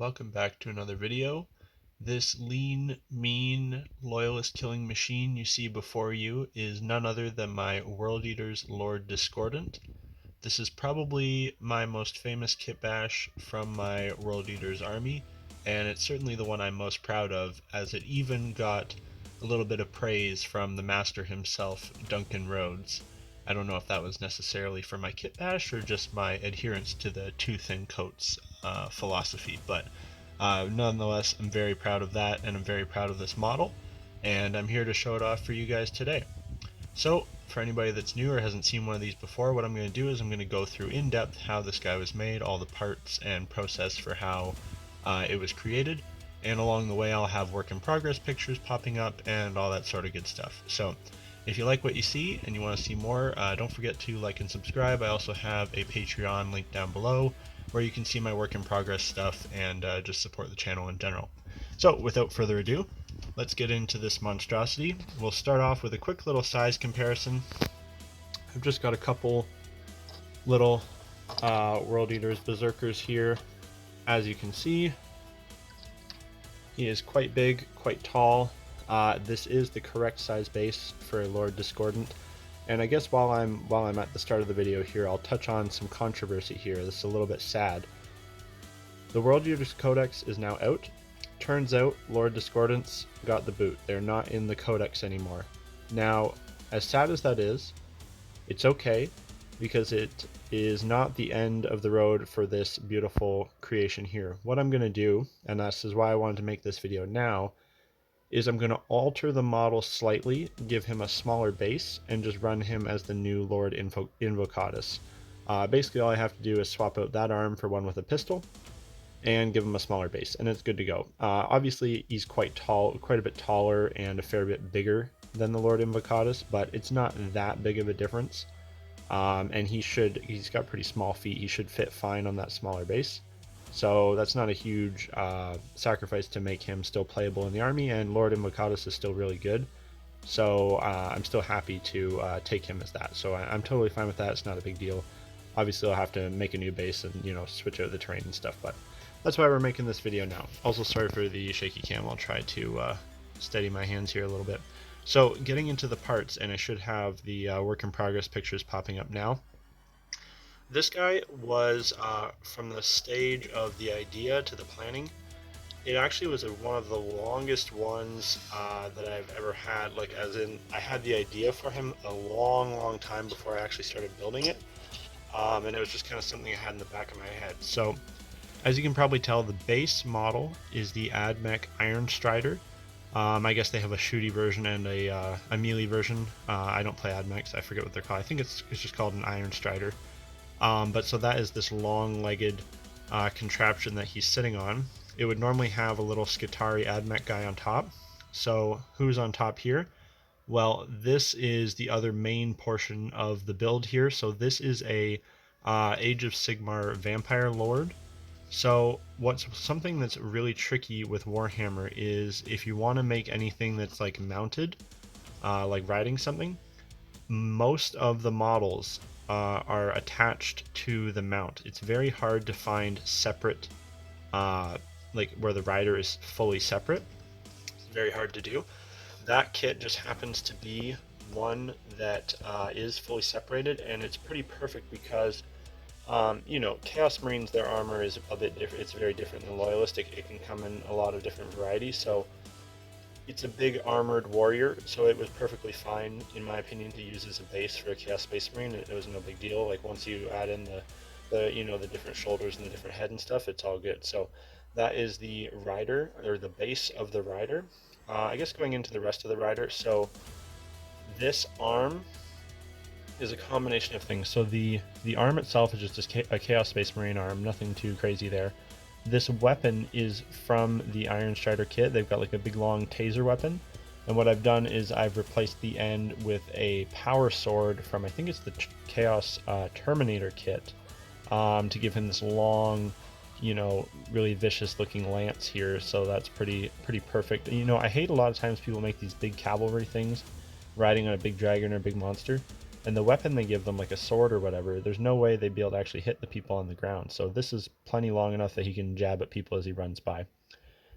welcome back to another video. This lean, mean, loyalist-killing machine you see before you is none other than my World Eater's Lord Discordant. This is probably my most famous Kitbash from my World Eater's army, and it's certainly the one I'm most proud of, as it even got a little bit of praise from the master himself, Duncan Rhodes. I don't know if that was necessarily for my Kitbash or just my adherence to the two thin coats philosophy, but nonetheless, I'm very proud of that, and I'm very proud of this model, and I'm here to show it off for you guys today. So, for anybody that's new or hasn't seen one of these before, what I'm going to do is I'm going to go through in depth how this guy was made, all the parts and process for how it was created, and along the way I'll have work in progress pictures popping up and all that sort of good stuff. So if you like what you see and you want to see more, don't forget to like and subscribe. I also have a Patreon link down below where you can see my work in progress stuff and just support the channel in general. So without further ado, let's get into this monstrosity. We'll start off with a quick little size comparison. I've just got a couple little World Eaters Berserkers here. As you can see, he is quite big, quite tall. This is the correct size base for a Lord Discordant. And I guess while I'm at the start of the video here, I'll touch on some controversy here. This is a little bit sad. The World Eaters Codex is now out. Turns out Lord Discordants got the boot. They're not in the Codex anymore. Now, as sad as that is, it's okay, because it is not the end of the road for this beautiful creation here. What I'm going to do, and this is why I wanted to make this video now, is I'm going to alter the model slightly, give him a smaller base, and just run him as the new Lord Invocatus. Basically all I have to do is swap out that arm for one with a pistol, and give him a smaller base, and it's good to go. Obviously he's quite tall, quite a bit taller, and a fair bit bigger than the Lord Invocatus, but it's not that big of a difference. And he's got pretty small feet. He should fit fine on that smaller base. So that's not a huge sacrifice to make him still playable in the army, and Lord Invocatus is still really good. So I'm still happy to take him as that. So I'm totally fine with that. It's not a big deal. Obviously I'll have to make a new base and, you know, switch out the terrain and stuff, but that's why we're making this video now. Also, sorry for the shaky cam. I'll try to steady my hands here a little bit. So getting into the parts, and I should have the work in progress pictures popping up now. This guy was from the stage of the idea to the planning. It actually was one of the longest ones that I've ever had, like as in I had the idea for him a long time before I actually started building it. And it was just kind of something I had in the back of my head. So as you can probably tell, the base model is the AdMech Iron Strider. I guess they have a shooty version and a melee version. I don't play AdMechs, I forget what they're called. I think it's just called an Iron Strider. But so that is this long-legged contraption that he's sitting on. It would normally have a little Skitarii AdMech guy on top. So who's on top here? Well, this is the other main portion of the build here. So this is a Age of Sigmar Vampire Lord. So what's something that's really tricky with Warhammer is if you want to make anything that's like mounted, like riding something, most of the models are attached to the mount. It's very hard to find separate, like where the rider is fully separate. It's very hard to do. That kit just happens to be one that is fully separated, and it's pretty perfect because you know, Chaos Marines, their armor is a bit different. It's very different than Loyalistic. It can come in a lot of different varieties, so it's a big armored warrior, so it was perfectly fine, in my opinion, to use as a base for a Chaos Space Marine. It was no big deal. Like once you add in the you know, the different shoulders and the different head and stuff, it's all good. So that is the rider, or the base of the rider. I guess going into the rest of the rider, so this arm is a combination of things. So the arm itself is just a Chaos Space Marine arm, nothing too crazy there. This weapon is from the Iron Strider kit. They've got like a big long taser weapon, and what I've done is I've replaced the end with a power sword from, I think it's the Chaos Terminator kit, to give him this long, you know, really vicious looking lance here. So that's pretty perfect. You know, I hate a lot of times people make these big cavalry things riding on a big dragon or a big monster. And the weapon they give them, like a sword or whatever, there's no way they'd be able to actually hit the people on the ground. So this is plenty long enough that he can jab at people as he runs by.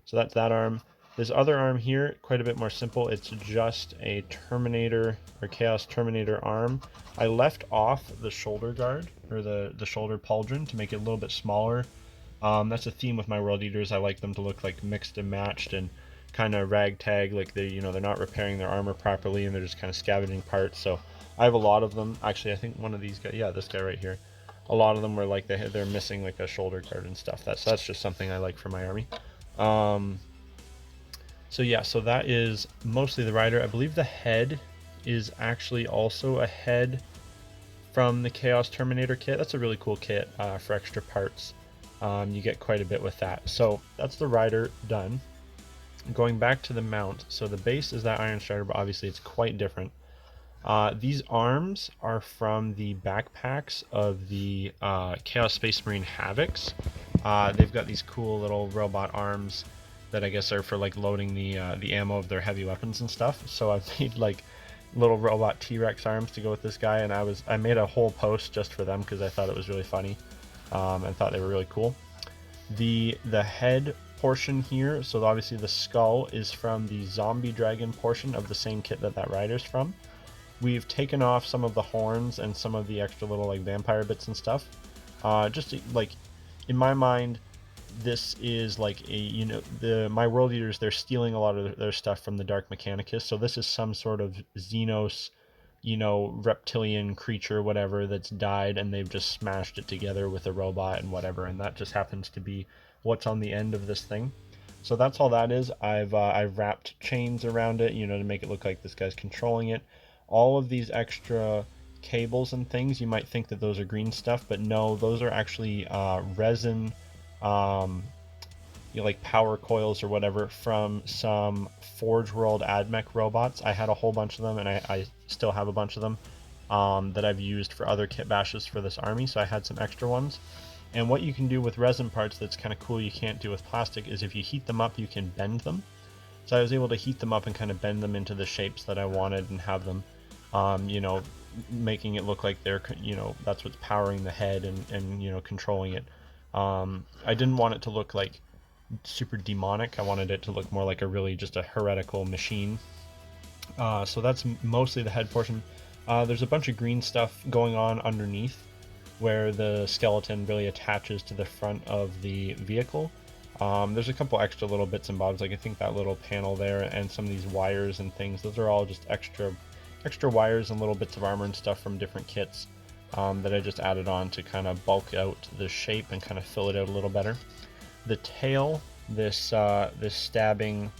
So that's that arm. This other arm here, quite a bit more simple. It's just a Terminator or Chaos Terminator arm. I left off the shoulder guard, or the shoulder pauldron, to make it a little bit smaller. That's a theme with my World Eaters. I like them to look like mixed and matched and kind of ragtag, like they're not repairing their armor properly and they're just kind of scavenging parts. So I have a lot of them. Actually, I think one of these guys, yeah, this guy right here. A lot of them were like they're missing like a shoulder guard and stuff. That's just something I like for my army. So yeah, so that is mostly the rider. I believe the head is actually also a head from the Chaos Terminator kit. That's a really cool kit for extra parts. You get quite a bit with that. So that's the rider done. Going back to the mount, so the base is that Iron Strider, but obviously it's quite different. These arms are from the backpacks of the Chaos Space Marine Havocs. They've got these cool little robot arms that I guess are for like loading the ammo of their heavy weapons and stuff. So I've made like little robot T-Rex arms to go with this guy, and I made a whole post just for them because I thought it was really funny and thought they were really cool. The head portion here, so obviously the skull is from the zombie dragon portion of the same kit that rider's from. We've taken off some of the horns and some of the extra little like vampire bits and stuff. Just to, like, in my mind, this is like my World Eaters, they're stealing a lot of their stuff from the Dark Mechanicus. So this is some sort of Xenos, reptilian creature, whatever, that's died, and they've just smashed it together with a robot and whatever, and that just happens to be what's on the end of this thing. So that's all that is. I've wrapped chains around it, to make it look like this guy's controlling it. All of these extra cables and things, you might think that those are green stuff, but no, those are actually resin, like power coils or whatever from some Forge World AdMech robots. I had a whole bunch of them, and I still have a bunch of them that I've used for other kit bashes for this army, so I had some extra ones. And what you can do with resin parts that's kind of cool you can't do with plastic is if you heat them up, you can bend them. So I was able to heat them up and kind of bend them into the shapes that I wanted and have them, making it look like they're, that's what's powering the head and controlling it. I didn't want it to look like super demonic. I wanted it to look more like just a heretical machine. So that's mostly the head portion. There's a bunch of green stuff going on underneath where the skeleton really attaches to the front of the vehicle. There's a couple extra little bits and bobs, like I think that little panel there and some of these wires and things. Those are all just extra wires and little bits of armor and stuff from different kits that I just added on to kind of bulk out the shape and kind of fill it out a little better. The tail, this stabbing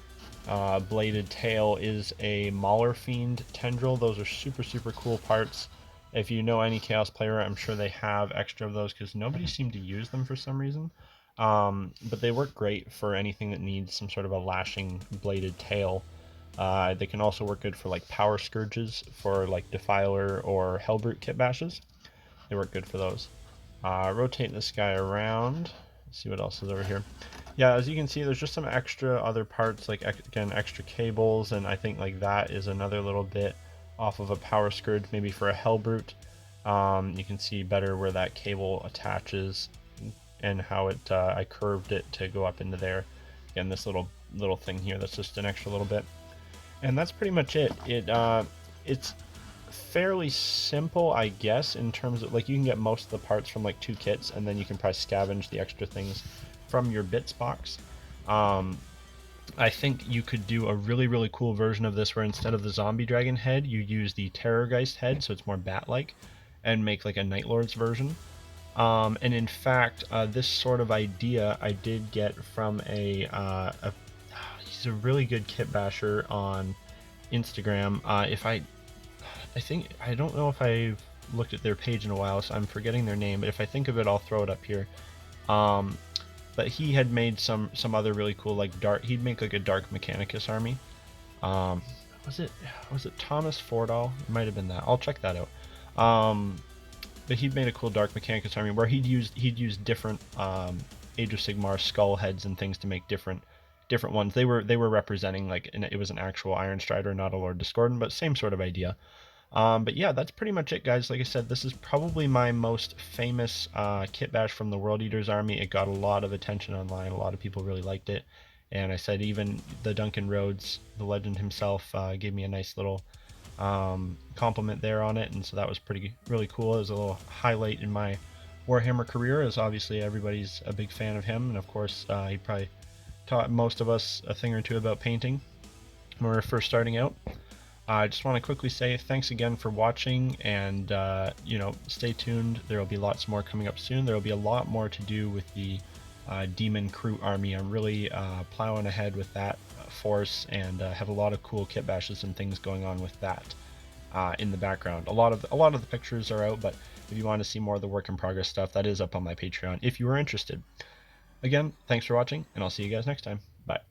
bladed tail, is a Mauler Fiend tendril. Those are super cool parts. If you know any Chaos player, I'm sure they have extra of those because nobody seemed to use them for some reason. But they work great for anything that needs some sort of a lashing bladed tail. They can also work good for like power scourges for like Defiler or Hellbrute kit bashes. They work good for those. Rotate this guy around. Let's see what else is over here. Yeah, as you can see, there's just some extra other parts, like again, extra cables, and I think like that is another little bit off of a power scourge, maybe for a Hellbrute. You can see better where that cable attaches and how it I curved it to go up into there. Again, this little thing here, that's just an extra little bit. And that's pretty much it. It's fairly simple, I guess, in terms of like you can get most of the parts from like 2 kits, and then you can probably scavenge the extra things from your bits box. I think you could do a really cool version of this where instead of the zombie dragon head, you use the Terrorgeist head, so it's more bat-like, and make like a Night Lord's version. And in fact, this sort of idea I did get from he's a really good kit basher on Instagram. I don't know if I've looked at their page in a while, so I'm forgetting their name, but if I think of it, I'll throw it up here. But he had made some other really cool, like he'd make like a Dark Mechanicus army. Was it Thomas Fordall? It might have been that. I'll check that out. But he'd made a cool Dark Mechanicus army where he'd use different Age of Sigmar skull heads and things to make different ones. They were representing, like, it was an actual Iron Strider, not a Lord Discordant, but same sort of idea. But yeah, that's pretty much it, guys. Like I said, this is probably my most famous Kitbash from the World Eaters Army. It got a lot of attention online. A lot of people really liked it. And I said even the Duncan Rhodes, the legend himself, gave me a nice little compliment there on it. And so that was really cool. It was a little highlight in my Warhammer career, as obviously everybody's a big fan of him. And of course, he probably taught most of us a thing or two about painting when we were first starting out. I just want to quickly say thanks again for watching, and stay tuned. There will be lots more coming up soon. There will be a lot more to do with the Demon Crew Army. I'm really plowing ahead with that force, and have a lot of cool kit bashes and things going on with that in the background. A lot of the pictures are out, but if you want to see more of the work in progress stuff, that is up on my Patreon if you are interested. Again, thanks for watching, and I'll see you guys next time. Bye.